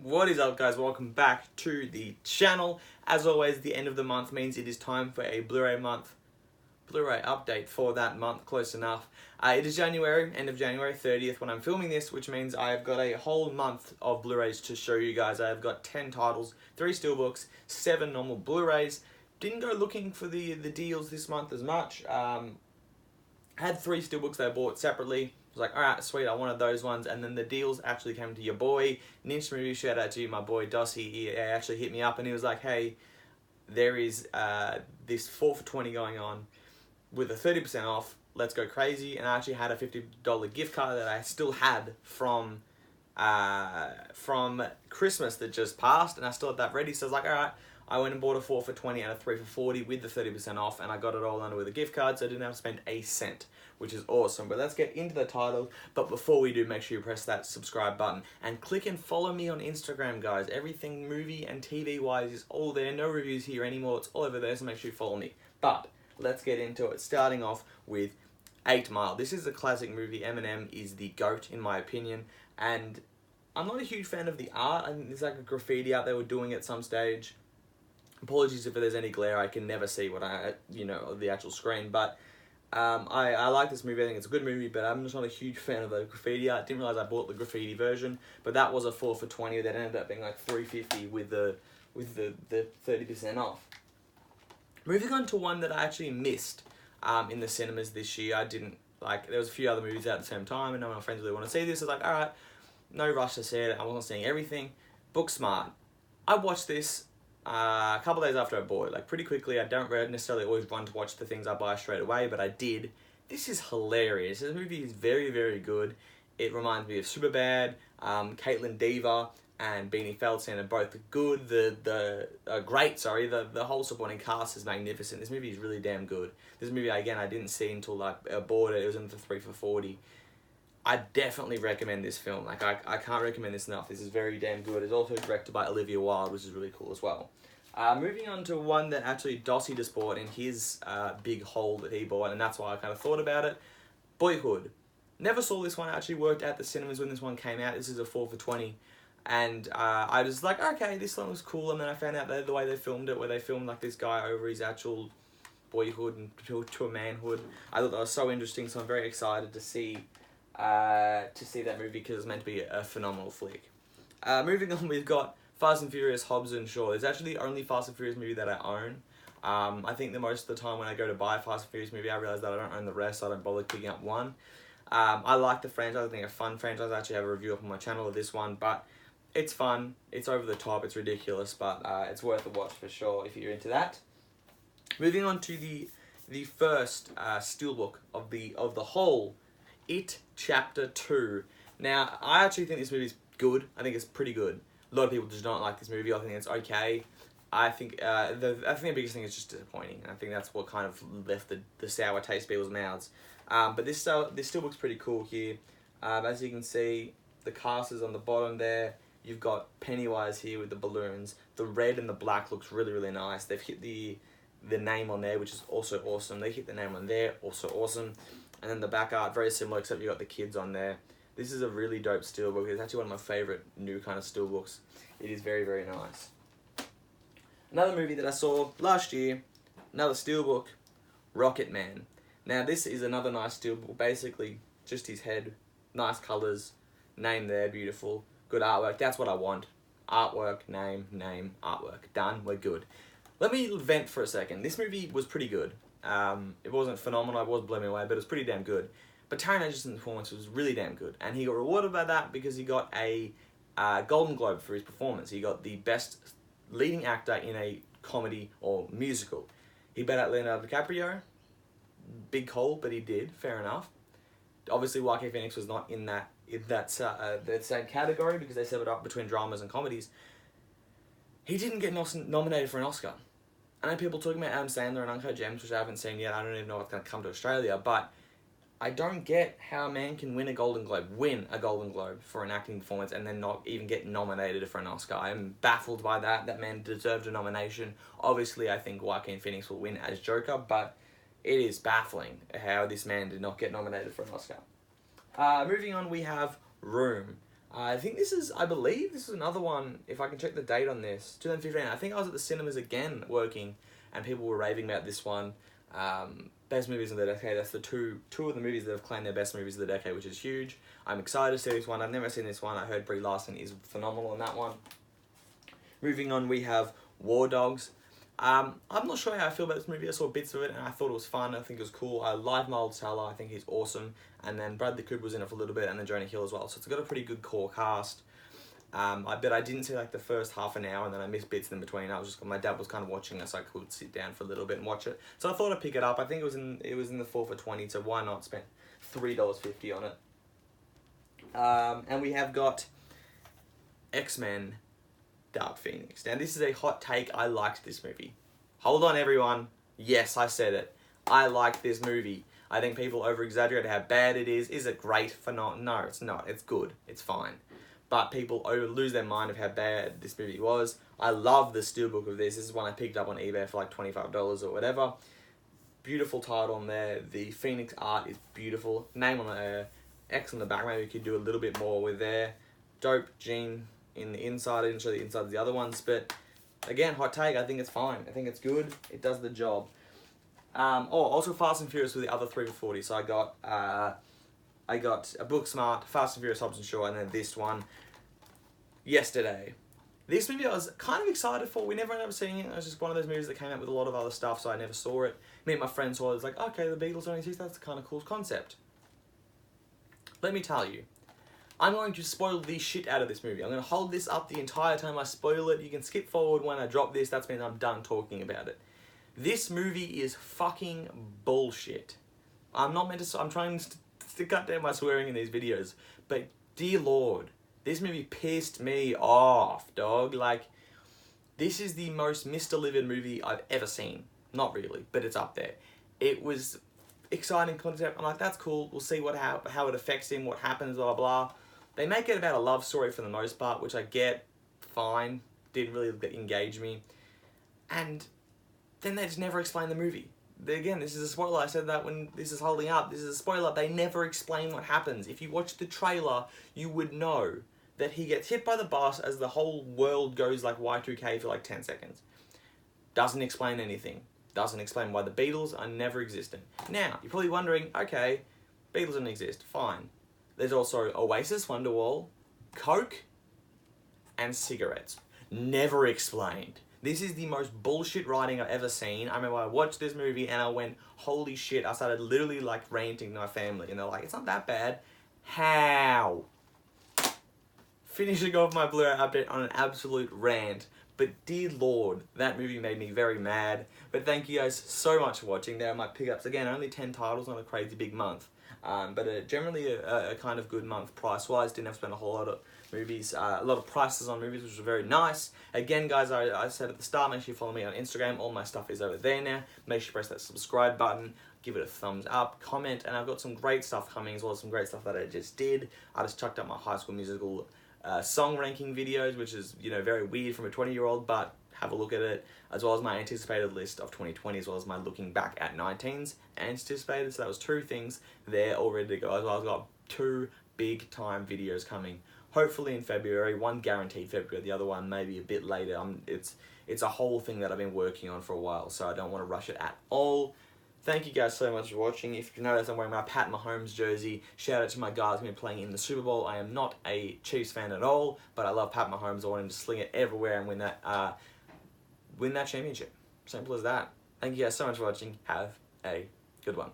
What is up, guys? Welcome back to the channel. As always, the end of the month means it is time for a Blu-ray update for that month, close enough. It is January, end of January 30th when I'm filming this, which means I've got a whole month of Blu-rays to show you guys. I've got 10 titles, 3 steelbooks, 7 normal Blu-rays. Didn't go looking for the deals this month as much. Had 3 steelbooks that I bought separately. I was like, alright, sweet, I wanted those ones. And then the deals actually came to your boy, Ninja Movie. Shout out to you, my boy Dossie. He actually hit me up and he was like, hey, there is this 4 for 20 going on with a 30% off. Let's go crazy. And I actually had a $50 gift card that I still had from Christmas that just passed, and I still had that ready. So I was like, alright, I went and bought a 4 for 20 and a 3 for 40 with the 30% off, and I got it all under with a gift card, so I didn't have to spend a cent, which is awesome. But let's get into the title. But before we do, make sure you press that subscribe button and click and follow me on Instagram, guys. Everything movie and TV wise is all there. No reviews here anymore. It's all over there, so make sure you follow me. But let's get into it. Starting off with 8 Mile. This is a classic movie. Eminem is the GOAT in my opinion, and I'm not a huge fan of the art. I think there's like a graffiti out there we're doing at some stage. Apologies if there's any glare. I can never see what the actual screen. But I like this movie. I think it's a good movie, but I'm just not a huge fan of the graffiti art. Didn't realize I bought the graffiti version, but that was a 4 for 20 that ended up being like $3.50 with the 30% off. Moving on to one that I actually missed in the cinemas this year. I didn't like. There was a few other movies out at the same time, and none of my friends really want to see this. I was like, all right, no rush to see it. I wasn't seeing everything. Booksmart. I watched this a couple days after I bought it, like pretty quickly. I don't necessarily always run to watch the things I buy straight away, but I did. This is hilarious. This movie is very, very good. It reminds me of Superbad. Caitlin Dever and Beanie Feldstein are both good. The whole supporting cast is magnificent. This movie is really damn good. This movie, again, I didn't see until I bought it. It was in the 3 for 40. I definitely recommend this film. Like, I can't recommend this enough. This is very damn good. It's also directed by Olivia Wilde, which is really cool as well. Moving on to one that actually Dossie just bought in his big haul that he bought, and that's why I kind of thought about it. Boyhood. Never saw this one. I actually worked at the cinemas when this one came out. This is a 4 for 20. And I was like, okay, this one was cool. And then I found out that the way they filmed it, where they filmed like this guy over his actual boyhood and to a manhood. I thought that was so interesting, so I'm very excited to see that movie because it's meant to be a phenomenal flick. Moving on, we've got Fast and Furious Hobbs and Shaw. It's actually the only Fast and Furious movie that I own. I think that most of the time when I go to buy a Fast and Furious movie, I realise that I don't own the rest, so I don't bother picking up one. I like the franchise. I think it's a fun franchise. I actually have a review up on my channel of this one, but it's fun. It's over the top. It's ridiculous, but it's worth a watch for sure if you're into that. Moving on to the first steelbook of the whole, It Chapter 2. Now, I actually think this movie is good. I think it's pretty good. A lot of people just don't like this movie. I think it's okay. I think the biggest thing is just disappointing. I think that's what kind of left the sour taste in people's mouths. But this steelbook's pretty cool here. As you can see, the cast is on the bottom there. You've got Pennywise here with the balloons. The red and the black looks really, really nice. They've hit the name on there, which is also awesome. They hit the name on there, also awesome. And then the back art, very similar, except you got the kids on there. This is a really dope steelbook. It's actually one of my favorite new kind of steelbooks. It is very, very nice. Another movie that I saw last year, another steelbook, Rocket Man. Now this is another nice steelbook. Basically, just his head, nice colors, name there, beautiful, good artwork. That's what I want. Artwork, name, artwork. Done. We're good. Let me vent for a second. This movie was pretty good. It wasn't phenomenal, I was blown away, but it was pretty damn good. But Taron Egerton's performance was really damn good, and he got rewarded by that because he got a Golden Globe for his performance. He got the best leading actor in a comedy or musical. He beat out Leonardo DiCaprio. Big call, but he did. Fair enough. Obviously, Joaquin Phoenix was not in that same category because they set it up between dramas and comedies. He didn't get nominated for an Oscar. I know people talking about Adam Sandler and Uncut Gems, which I haven't seen yet. I don't even know if it's going to come to Australia, but I don't get how a man can win a Golden Globe for an acting performance and then not even get nominated for an Oscar. I'm baffled by that. That man deserved a nomination. Obviously, I think Joaquin Phoenix will win as Joker, but it is baffling how this man did not get nominated for an Oscar. Moving on, we have Room. I think this is, I believe this is another one, if I can check the date on this, 2015. I think I was at the cinemas again working, and people were raving about this one. Best movies of the decade. That's the two of the movies that have claimed their best movies of the decade, which is huge. I'm excited to see this one. I've never seen this one. I heard Brie Larson is phenomenal in that one. Moving on, we have War Dogs. I'm not sure how I feel about this movie. I saw bits of it and I thought it was fun. I think it was cool. I like Miles Teller. I think he's awesome. And then Bradley Cooper was in it for a little bit, and then Jonah Hill as well. So it's got a pretty good core cast. I bet I didn't see like the first half an hour, and then I missed bits in between. My dad was kind of watching it, so I could sit down for a little bit and watch it. So I thought I'd pick it up. I think it was in the 4 for $20. So why not spend $3.50 on it? And we have got X-Men Dark Phoenix. Now this is a hot take. I liked this movie. Hold on, everyone. Yes, I said it. I liked this movie. I think people over-exaggerate how bad it is. Is it great for not? No, it's not. It's good. It's fine. But people lose their mind of how bad this movie was. I love the steelbook of this. This is one I picked up on eBay for like $25 or whatever. Beautiful title on there. The Phoenix art is beautiful. Name on the X on the back. Maybe we could do a little bit more with there. Dope Jean in the inside. I didn't show the inside of the other ones, but again, hot take. I think it's fine. I think it's good. It does the job. Also Fast and Furious with the other 3 for $40. So I got a Booksmart, Fast and Furious, Hobbs and Shaw, and then this one yesterday. This movie I was kind of excited for. We never ended up seeing it. It was just one of those movies that came out with a lot of other stuff, so I never saw it. Me and my friend saw it. I was like, okay, the Beatles only exist. That's a kind of cool concept. Let me tell you, I'm going to spoil the shit out of this movie. I'm going to hold this up the entire time I spoil it. You can skip forward when I drop this. That means I'm done talking about it. This movie is fucking bullshit. I'm trying to cut down my swearing in these videos, but dear Lord, this movie pissed me off, dog. Like, this is the most misdelivered movie I've ever seen. Not really, but it's up there. It was exciting concept. I'm like, that's cool. We'll see how it affects him, what happens, blah, blah. They make it about a love story for the most part, which I get, fine. Didn't really engage me. And then they just never explain the movie. Again, this is a spoiler. I said that when this is holding up. This is a spoiler. They never explain what happens. If you watch the trailer, you would know that he gets hit by the bus as the whole world goes like Y2K for like 10 seconds. Doesn't explain anything. Doesn't explain why the Beatles are never existing. Now, you're probably wondering, okay, Beatles don't exist. Fine. There's also Oasis, Wonderwall, Coke, and cigarettes. Never explained. This is the most bullshit writing I've ever seen. I remember I watched this movie and I went, holy shit. I started literally like ranting to my family. And they're like, it's not that bad. How? Finishing off my Blu-ray update on an absolute rant. But dear Lord, that movie made me very mad. But thank you guys so much for watching. There are my pickups. Again, only 10 titles, not a crazy big month. But generally a kind of good month price-wise. Didn't have to spend a whole lot of movies, a lot of prices on movies, which was very nice. Again, guys, I said at the start, make sure you follow me on Instagram. All my stuff is over there now. Make sure you press that subscribe button, give it a thumbs up, comment, and I've got some great stuff coming as well as some great stuff that I just did. I just chucked up my High School Musical song ranking videos, which is, you know, very weird from a 20-year-old, but have a look at it, as well as my anticipated list of 2020, as well as my looking back at 19s anticipated. So that was 2 things there all ready to go. As well, I've got 2 big time videos coming. Hopefully in February, one guaranteed February, the other one maybe a bit later. It's a whole thing that I've been working on for a while, so I don't want to rush it at all. Thank you guys so much for watching. If you notice, I'm wearing my Pat Mahomes jersey. Shout out to my guys who've been playing in the Super Bowl. I am not a Chiefs fan at all, but I love Pat Mahomes. I want him to sling it everywhere and win that championship. Simple as that. Thank you guys so much for watching. Have a good one.